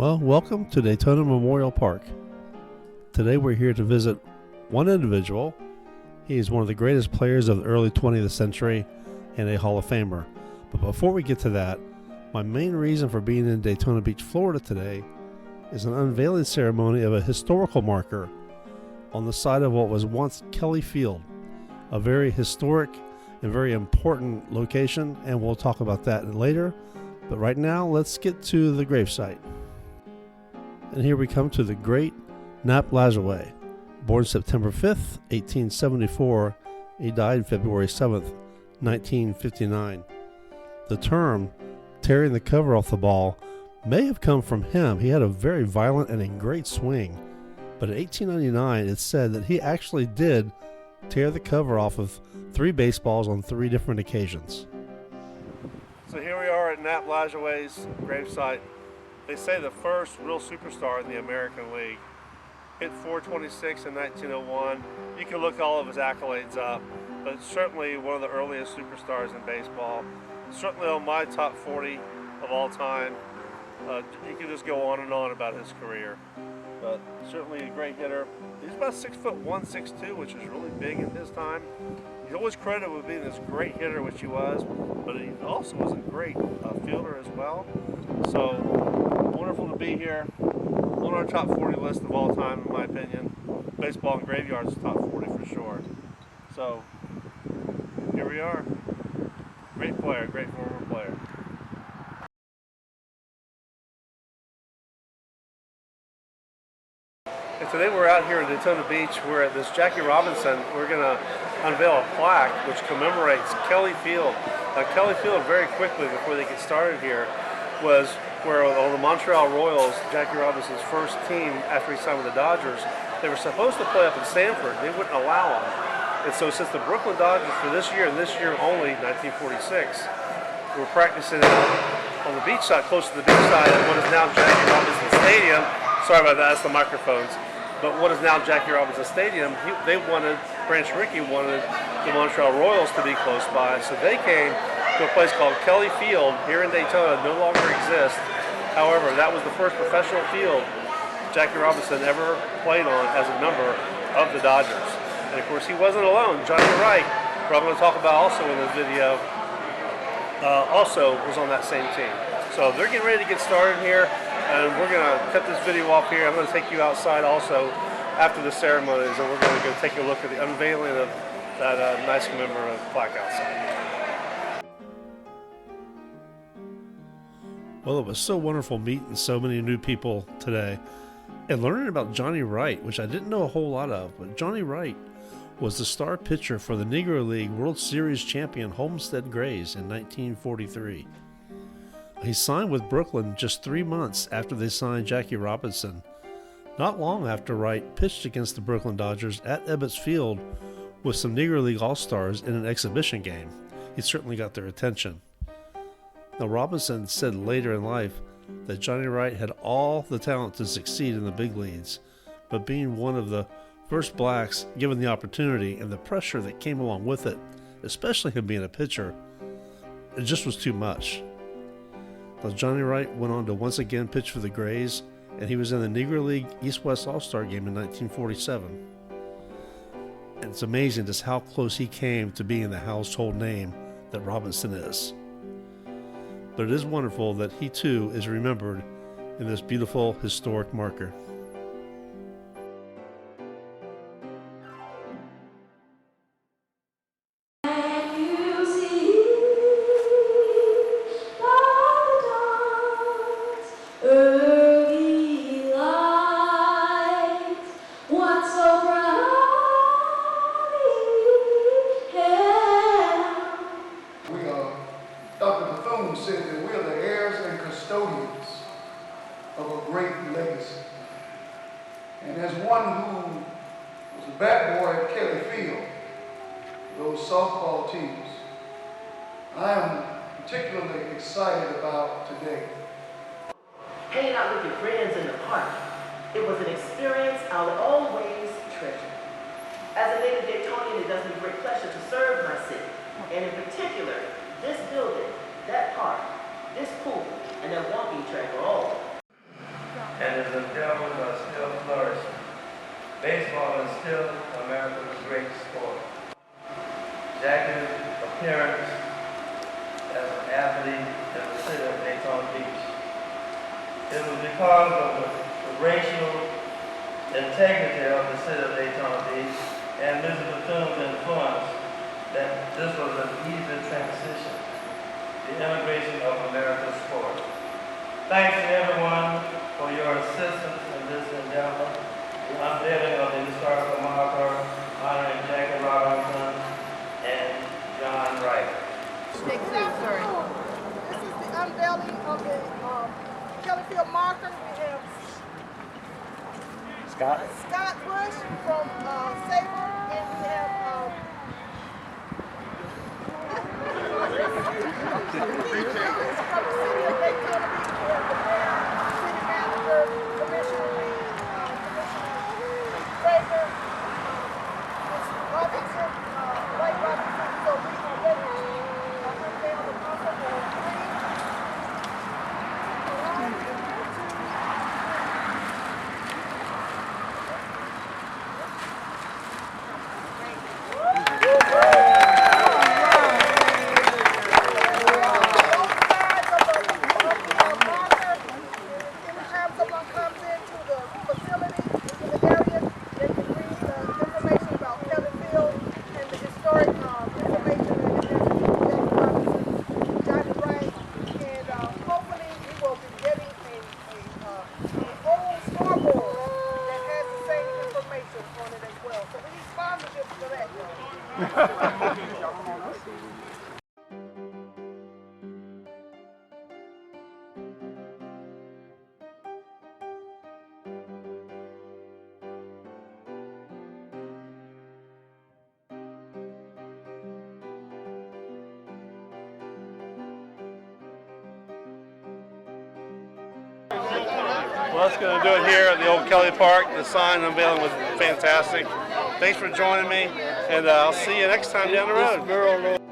Well, welcome to Daytona Memorial Park. Today we're here to visit one individual. He is one of the greatest players of the early 20th century and a Hall of Famer. But before we get to that, my main reason for being in Daytona Beach, Florida today is an unveiling ceremony of a historical marker on the side of what was once Kelly Field, a very historic and very important location, and we'll talk about that later. But right now, let's get to the gravesite. And here we come to the great Nap Lajoie. Born September 5th, 1874, he died February 7th, 1959. The term, tearing the cover off the ball, may have come from him. He had a very violent and a great swing. But in 1899, it's said that he actually did tear the cover off of 3 baseballs on 3 different occasions. So here we are at Nap Lajoie's gravesite. They say the first real superstar in the American League. Hit .426 in 1901. You can look all of his accolades up, but certainly one of the earliest superstars in baseball. Certainly on my top 40 of all time. You can just go on and on about his career. But certainly a great hitter. He's about 6'1", 6'2", which is really big in his time. He's always credited with being this great hitter, which he was, but he also was a great fielder as well. So wonderful to be here on our top 40 list of all time, in my opinion. Baseball and Graveyards is top 40 for sure. So here we are. Great player, great former player. And today we're out here in Daytona Beach. We're at this Jackie Robinson. We're going to unveil a plaque which commemorates Kelly Field. Kelly Field, very quickly before they get started here, was where on the Montreal Royals, Jackie Robinson's first team after he signed with the Dodgers, they were supposed to play up in Stanford. They wouldn't allow him. And so since the Brooklyn Dodgers for this year and this year only, 1946, were practicing on the beach side, close to the beach side of what is now Jackie Robinson Stadium. Sorry about that, that's the microphones. But what is now Jackie Robinson Stadium, Branch Rickey wanted the Montreal Royals to be close by, so they came to a place called Kelly Field here in Daytona. No longer exists. However, that was the first professional field Jackie Robinson ever played on as a member of the Dodgers. And of course, he wasn't alone. Johnny Wright, who I'm going to talk about also in this video, also was on that same team. So they're getting ready to get started here, and we're going to cut this video off here. I'm going to take you outside also after the ceremonies, and we're going to go take a look at the unveiling of that nice commemorative plaque outside. Well, it was so wonderful meeting so many new people today and learning about Johnny Wright, which I didn't know a whole lot of, but Johnny Wright was the star pitcher for the Negro League World Series champion Homestead Grays in 1943. He signed with Brooklyn just 3 months after they signed Jackie Robinson. Not long after Wright pitched against the Brooklyn Dodgers at Ebbets Field with some Negro League All-Stars in an exhibition game. He certainly got their attention. Now, Robinson said later in life that Johnny Wright had all the talent to succeed in the big leagues, but being one of the first blacks given the opportunity and the pressure that came along with it, especially him being a pitcher, it just was too much. Now, Johnny Wright went on to once again pitch for the Grays, and he was in the Negro League East-West All-Star game in 1947. And it's amazing just how close he came to being the household name that Robinson is. But it is wonderful that he too is remembered in this beautiful historic marker. Said that we're the heirs and custodians of a great legacy. And as one who was a bat boy at Kelly Field, those softball teams, I am particularly excited about today. Hanging out with your friends in the park, it was an experience I'll always treasure. As a native Daytonian, it does me great pleasure to serve my city, and in particular, this building, that park, this pool, and that walking track are all and his endeavors are still flourishing. Baseball is still America's great sport. Jackie's appearance as an athlete in the city of Daytona Beach. It was because of the racial integrity of the city of Daytona Beach and Mr. Bethune's influence that this was an easy transition, the integration of America's sport. Thanks to everyone for your assistance in this endeavor, the unveiling of the historical marker honoring Jackie Robinson and John Wright. This is the unveiling of the Kelly Field marker. We have Scott Bush from Sabre, and we have from the city of Daytona Beach. We have the mayor, city manager, Commissioner Lee, Commissioner Baker, Ms. Robinson, Wright Robinson. So we are ready to unveil the marker for Well, that's going to do it here at the old Kelly Park. The sign unveiling was fantastic. Thanks for joining me, and I'll see you next time down the road.